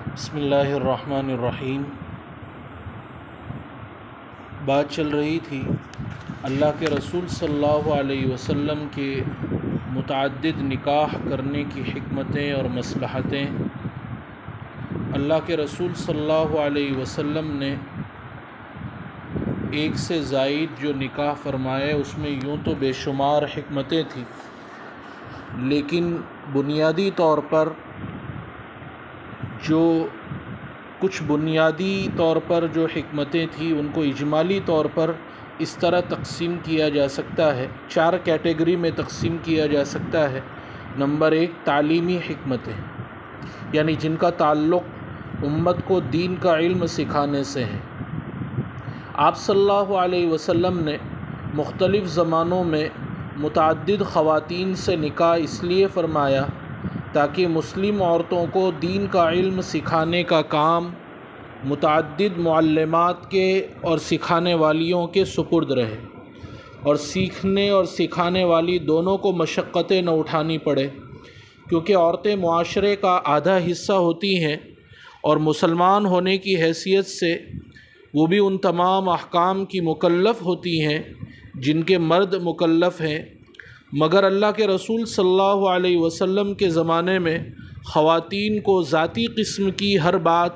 بسم اللہ الرحمن الرحیم۔ بات چل رہی تھی اللہ کے رسول صلی اللہ علیہ وسلم کے متعدد نکاح کرنے کی حکمتیں اور مصلحتیں۔ اللہ کے رسول صلی اللہ علیہ وسلم نے ایک سے زائد جو نکاح فرمائے اس میں یوں تو بے شمار حکمتیں تھیں، لیکن بنیادی طور پر کچھ بنیادی طور پر جو حکمتیں تھیں ان کو اجمالی طور پر اس طرح تقسیم کیا جا سکتا ہے، 4 کیٹیگری میں تقسیم کیا جا سکتا ہے۔ نمبر 1، تعلیمی حکمتیں، یعنی جن کا تعلق امت کو دین کا علم سکھانے سے ہے۔ آپ صلی اللہ علیہ وسلم نے مختلف زمانوں میں متعدد خواتین سے نکاح اس لیے فرمایا تاکہ مسلم عورتوں کو دین کا علم سکھانے کا کام متعدد معلمات کے اور سکھانے والیوں کے سپرد رہے، اور سیکھنے اور سکھانے والی دونوں کو مشقتیں نہ اٹھانی پڑے، کیونکہ عورتیں معاشرے کا آدھا حصہ ہوتی ہیں اور مسلمان ہونے کی حیثیت سے وہ بھی ان تمام احکام کی مکلف ہوتی ہیں جن کے مرد مکلف ہیں، مگر اللہ کے رسول صلی اللہ علیہ وسلم کے زمانے میں خواتین کو ذاتی قسم کی ہر بات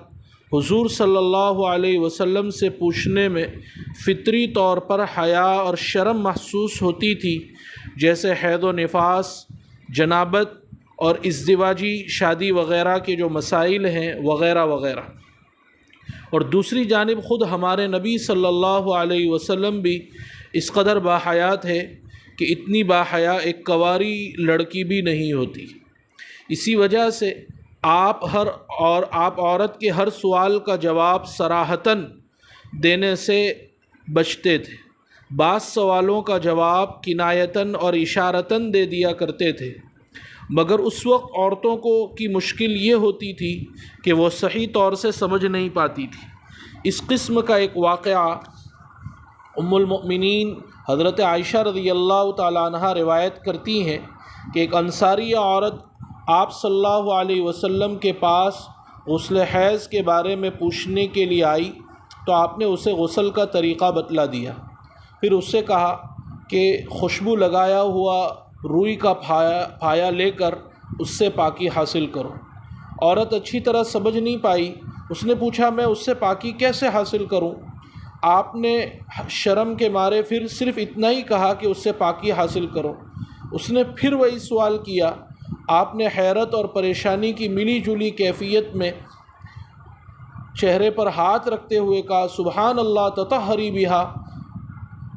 حضور صلی اللہ علیہ وسلم سے پوچھنے میں فطری طور پر حیا اور شرم محسوس ہوتی تھی، جیسے حید و نفاس، جنابت اور ازدواجی شادی وغیرہ کے جو مسائل ہیں وغیرہ وغیرہ۔ اور دوسری جانب خود ہمارے نبی صلی اللہ علیہ وسلم بھی اس قدر باحیات ہے کہ اتنی باحیا ایک کنواری لڑکی بھی نہیں ہوتی۔ اسی وجہ سے آپ عورت کے ہر سوال کا جواب صراحتاً دینے سے بچتے تھے، بعض سوالوں کا جواب کنایتاً اور اشارتاً دے دیا کرتے تھے، مگر اس وقت عورتوں کی مشکل یہ ہوتی تھی کہ وہ صحیح طور سے سمجھ نہیں پاتی تھی۔ اس قسم کا ایک واقعہ ام المؤمنین حضرت عائشہ رضی اللہ تعالیٰ عنہ روایت کرتی ہیں کہ ایک انصاری عورت آپ صلی اللہ علیہ وسلم کے پاس غسل حیض کے بارے میں پوچھنے کے لیے آئی تو آپ نے اسے غسل کا طریقہ بتلا دیا، پھر اس سے کہا کہ خوشبو لگایا ہوا روئی کا پھایا لے کر اس سے پاکی حاصل کرو۔ عورت اچھی طرح سمجھ نہیں پائی، اس نے پوچھا میں اس سے پاکی کیسے حاصل کروں؟ آپ نے شرم کے مارے پھر صرف اتنا ہی کہا کہ اس سے پاکی حاصل کرو۔ اس نے پھر وہی سوال کیا، آپ نے حیرت اور پریشانی کی ملی جلی کیفیت میں چہرے پر ہاتھ رکھتے ہوئے کہا سبحان اللہ تطہری بہا،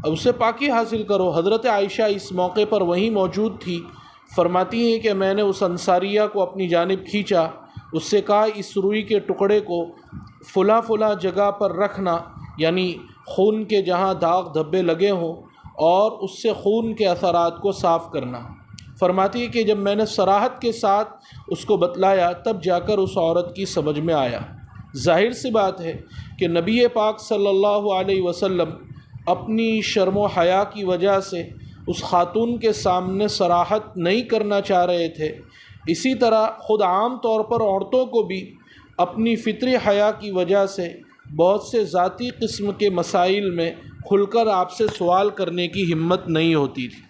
اب اسے پاکی حاصل کرو۔ حضرت عائشہ اس موقع پر وہیں موجود تھی، فرماتی ہیں کہ میں نے اس انصاریہ کو اپنی جانب کھینچا، اس سے کہا اس روئی کے ٹکڑے کو فلاں فلاں جگہ پر رکھنا، یعنی خون کے جہاں داغ دھبے لگے ہوں، اور اس سے خون کے اثرات کو صاف کرنا۔ فرماتی ہے کہ جب میں نے صراحت کے ساتھ اس کو بتلایا تب جا کر اس عورت کی سمجھ میں آیا۔ ظاہر سی بات ہے کہ نبی پاک صلی اللہ علیہ وسلم اپنی شرم و حیا کی وجہ سے اس خاتون کے سامنے صراحت نہیں کرنا چاہ رہے تھے۔ اسی طرح خود عام طور پر عورتوں کو بھی اپنی فطری حیا کی وجہ سے بہت سے ذاتی قسم کے مسائل میں کھل کر آپ سے سوال کرنے کی ہمت نہیں ہوتی تھی۔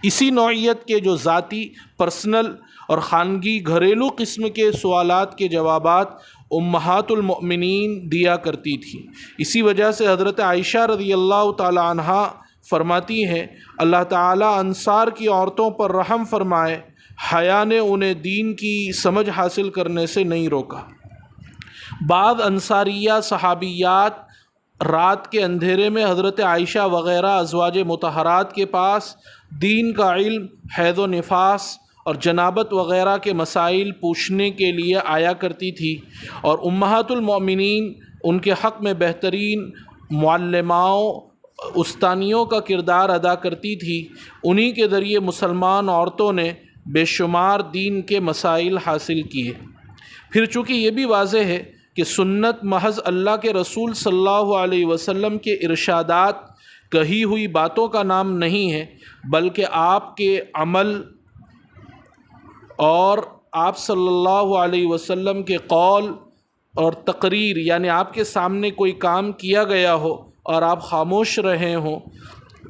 اسی نوعیت کے جو ذاتی، پرسنل اور خانگی گھریلو قسم کے سوالات کے جوابات امہات المؤمنین دیا کرتی تھیں۔ اسی وجہ سے حضرت عائشہ رضی اللہ تعالی عنہا فرماتی ہیں اللہ تعالیٰ انصار کی عورتوں پر رحم فرمائے، حیا نے انہیں دین کی سمجھ حاصل کرنے سے نہیں روکا۔ بعض انصاریہ صحابیات رات کے اندھیرے میں حضرت عائشہ وغیرہ ازواج مطہرات کے پاس دین کا علم، حیض و نفاس اور جنابت وغیرہ کے مسائل پوچھنے کے لیے آیا کرتی تھی، اور امہات المؤمنین ان کے حق میں بہترین معلماؤں، استانیوں کا کردار ادا کرتی تھی۔ انہی کے ذریعے مسلمان عورتوں نے بے شمار دین کے مسائل حاصل کیے۔ پھر چونکہ یہ بھی واضح ہے کہ سنت محض اللہ کے رسول صلی اللہ علیہ وسلم کے ارشادات، کہی ہوئی باتوں کا نام نہیں ہے، بلکہ آپ کے عمل اور آپ صلی اللہ علیہ وسلم کے قول اور تقریر، یعنی آپ کے سامنے کوئی کام کیا گیا ہو اور آپ خاموش رہے ہوں،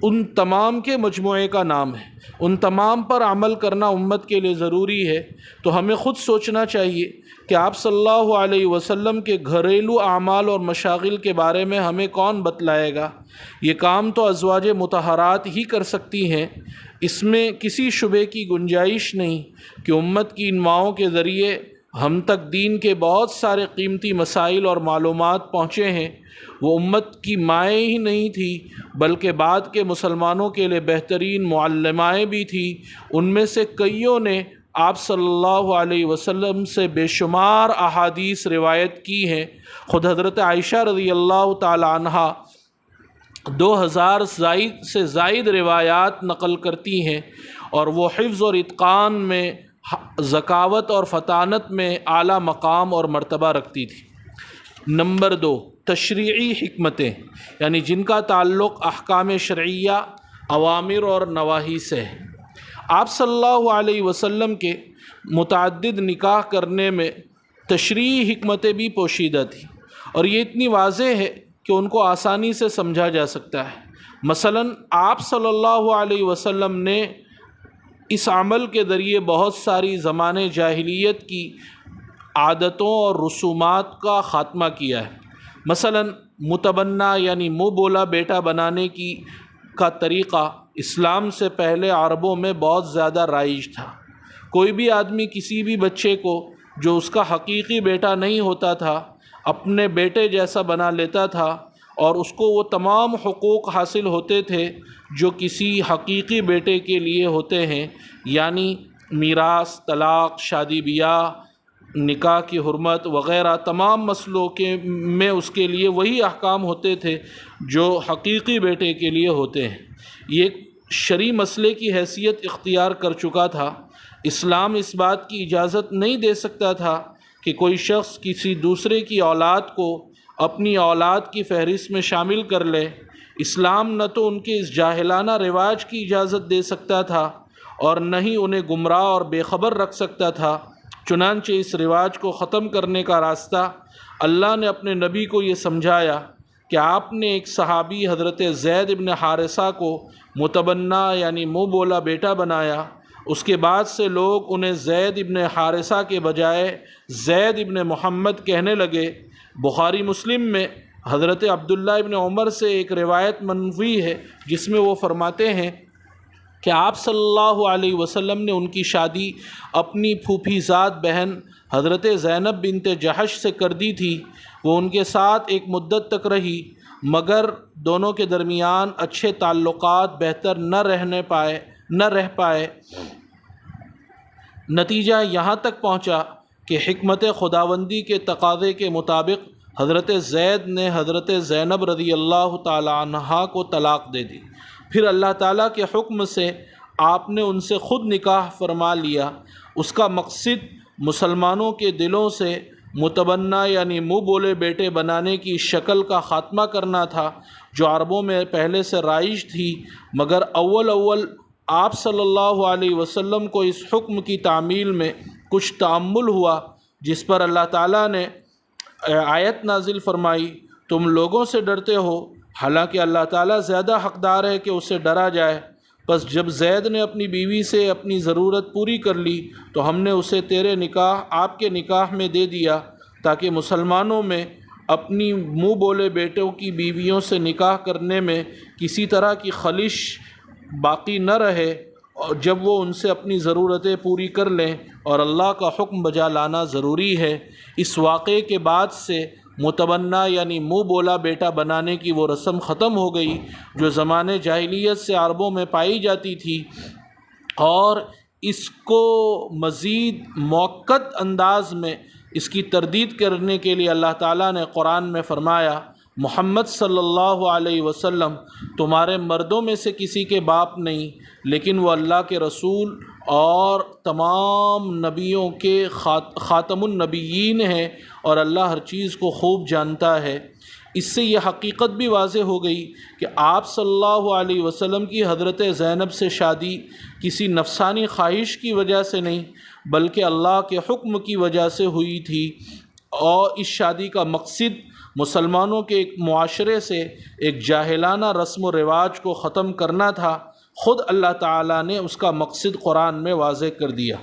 ان تمام کے مجموعے کا نام ہے۔ ان تمام پر عمل کرنا امت کے لیے ضروری ہے۔ تو ہمیں خود سوچنا چاہیے کہ آپ صلی اللہ علیہ وسلم کے گھریلو اعمال اور مشاغل کے بارے میں ہمیں کون بتلائے گا؟ یہ کام تو ازواج مطہرات ہی کر سکتی ہیں۔ اس میں کسی شبے کی گنجائش نہیں کہ امت کی ان ماؤں کے ذریعے ہم تک دین کے بہت سارے قیمتی مسائل اور معلومات پہنچے ہیں۔ وہ امت کی مائیں ہی نہیں تھی بلکہ بعد کے مسلمانوں کے لیے بہترین معلمائیں بھی تھیں۔ ان میں سے کئیوں نے آپ صلی اللہ علیہ وسلم سے بے شمار احادیث روایت کی ہیں۔ خود حضرت عائشہ رضی اللہ تعالی عنہا 2000 سے زائد روایات نقل کرتی ہیں، اور وہ حفظ اور اتقان میں، ذکاوت اور فطانت میں اعلیٰ مقام اور مرتبہ رکھتی تھی۔ نمبر 2، تشریعی حکمتیں، یعنی جن کا تعلق احکام شرعیہ، اوامر اور نواہی سے ہے۔ آپ صلی اللہ علیہ وسلم کے متعدد نکاح کرنے میں تشریعی حکمتیں بھی پوشیدہ تھیں، اور یہ اتنی واضح ہے کہ ان کو آسانی سے سمجھا جا سکتا ہے۔ مثلاً آپ صلی اللہ علیہ وسلم نے اس عمل کے ذریعے بہت ساری زمانے جاہلیت کی عادتوں اور رسومات کا خاتمہ کیا ہے۔ مثلاً متبنہ یعنی منہ بولا بیٹا بنانے کا طریقہ اسلام سے پہلے عربوں میں بہت زیادہ رائج تھا۔ کوئی بھی آدمی کسی بھی بچے کو جو اس کا حقیقی بیٹا نہیں ہوتا تھا اپنے بیٹے جیسا بنا لیتا تھا، اور اس کو وہ تمام حقوق حاصل ہوتے تھے جو کسی حقیقی بیٹے کے لیے ہوتے ہیں، یعنی میراث، طلاق، شادی بیاہ، نکاح کی حرمت وغیرہ تمام مسئلوں میں اس کے لیے وہی احکام ہوتے تھے جو حقیقی بیٹے کے لیے ہوتے ہیں۔ یہ شرعی مسئلے کی حیثیت اختیار کر چکا تھا۔ اسلام اس بات کی اجازت نہیں دے سکتا تھا کہ کوئی شخص کسی دوسرے کی اولاد کو اپنی اولاد کی فہرست میں شامل کر لے۔ اسلام نہ تو ان کے اس جاہلانہ رواج کی اجازت دے سکتا تھا اور نہ ہی انہیں گمراہ اور بے خبر رکھ سکتا تھا۔ چنانچہ اس رواج کو ختم کرنے کا راستہ اللہ نے اپنے نبی کو یہ سمجھایا کہ آپ نے ایک صحابی حضرت زید ابن حارثہ کو متبنہ یعنی منہ بولا بیٹا بنایا۔ اس کے بعد سے لوگ انہیں زید ابن حارثہ کے بجائے زید ابن محمد کہنے لگے۔ بخاری مسلم میں حضرت عبداللہ ابن عمر سے ایک روایت منقول ہے جس میں وہ فرماتے ہیں کہ آپ صلی اللہ علیہ وسلم نے ان کی شادی اپنی پھوپھی زاد بہن حضرت زینب بنت جحش سے کر دی تھی۔ وہ ان کے ساتھ ایک مدت تک رہی، مگر دونوں کے درمیان اچھے تعلقات بہتر نہ رہ پائے۔ نتیجہ یہاں تک پہنچا کہ حکمت خداوندی کے تقاضے کے مطابق حضرت زید نے حضرت زینب رضی اللہ تعالی عنہا کو طلاق دے دی۔ پھر اللہ تعالیٰ کے حکم سے آپ نے ان سے خود نکاح فرما لیا۔ اس کا مقصد مسلمانوں کے دلوں سے متبنہ یعنی منہ بولے بیٹے بنانے کی شکل کا خاتمہ کرنا تھا جو عربوں میں پہلے سے رائج تھی، مگر اول آپ صلی اللہ علیہ وسلم کو اس حکم کی تعمیل میں کچھ تأمل ہوا، جس پر اللہ تعالیٰ نے آیت نازل فرمائی، تم لوگوں سے ڈرتے ہو حالانکہ اللہ تعالیٰ زیادہ حقدار ہے کہ اسے ڈرا جائے۔ پس جب زید نے اپنی بیوی سے اپنی ضرورت پوری کر لی تو ہم نے اسے تیرے نکاح آپ کے نکاح میں دے دیا، تاکہ مسلمانوں میں اپنی منہ بولے بیٹوں کی بیویوں سے نکاح کرنے میں کسی طرح کی خلش باقی نہ رہے، اور جب وہ ان سے اپنی ضرورتیں پوری کر لیں اور اللہ کا حکم بجا لانا ضروری ہے۔ اس واقعے کے بعد سے متبنہ یعنی منہ بولا بیٹا بنانے کی وہ رسم ختم ہو گئی جو زمانے جاہلیت سے عربوں میں پائی جاتی تھی، اور اس کو مزید موقت انداز میں اس کی تردید کرنے کے لیے اللہ تعالیٰ نے قرآن میں فرمایا، محمد صلی اللہ علیہ وسلم تمہارے مردوں میں سے کسی کے باپ نہیں، لیکن وہ اللہ کے رسول اور تمام نبیوں کے خاتم النبیین ہیں، اور اللہ ہر چیز کو خوب جانتا ہے۔ اس سے یہ حقیقت بھی واضح ہو گئی کہ آپ صلی اللہ علیہ وسلم کی حضرت زینب سے شادی کسی نفسانی خواہش کی وجہ سے نہیں بلکہ اللہ کے حکم کی وجہ سے ہوئی تھی، اور اس شادی کا مقصد مسلمانوں کے ایک معاشرے سے ایک جاہلانہ رسم و رواج کو ختم کرنا تھا۔ خود اللہ تعالیٰ نے اس کا مقصد قرآن میں واضح کر دیا۔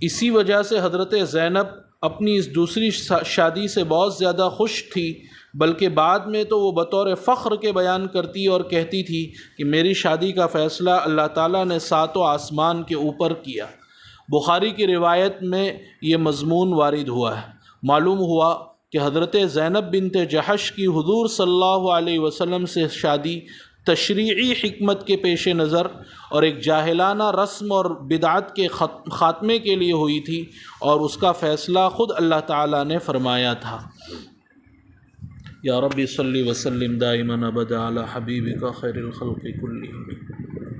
اسی وجہ سے حضرت زینب اپنی اس دوسری شادی سے بہت زیادہ خوش تھی، بلکہ بعد میں تو وہ بطور فخر کے بیان کرتی اور کہتی تھی کہ میری شادی کا فیصلہ اللہ تعالیٰ نے ساتوں آسمان کے اوپر کیا۔ بخاری کی روایت میں یہ مضمون وارد ہوا ہے۔ معلوم ہوا کہ حضرت زینب بنت جحش کی حضور صلی اللہ علیہ وسلم سے شادی تشریعی حکمت کے پیش نظر اور ایک جاہلانہ رسم اور بدعت کے خاتمے کے لیے ہوئی تھی، اور اس کا فیصلہ خود اللہ تعالیٰ نے فرمایا تھا۔ یا رب صلی وسلم دائما ابدا علی حبیبک خیر الخلق کلہم۔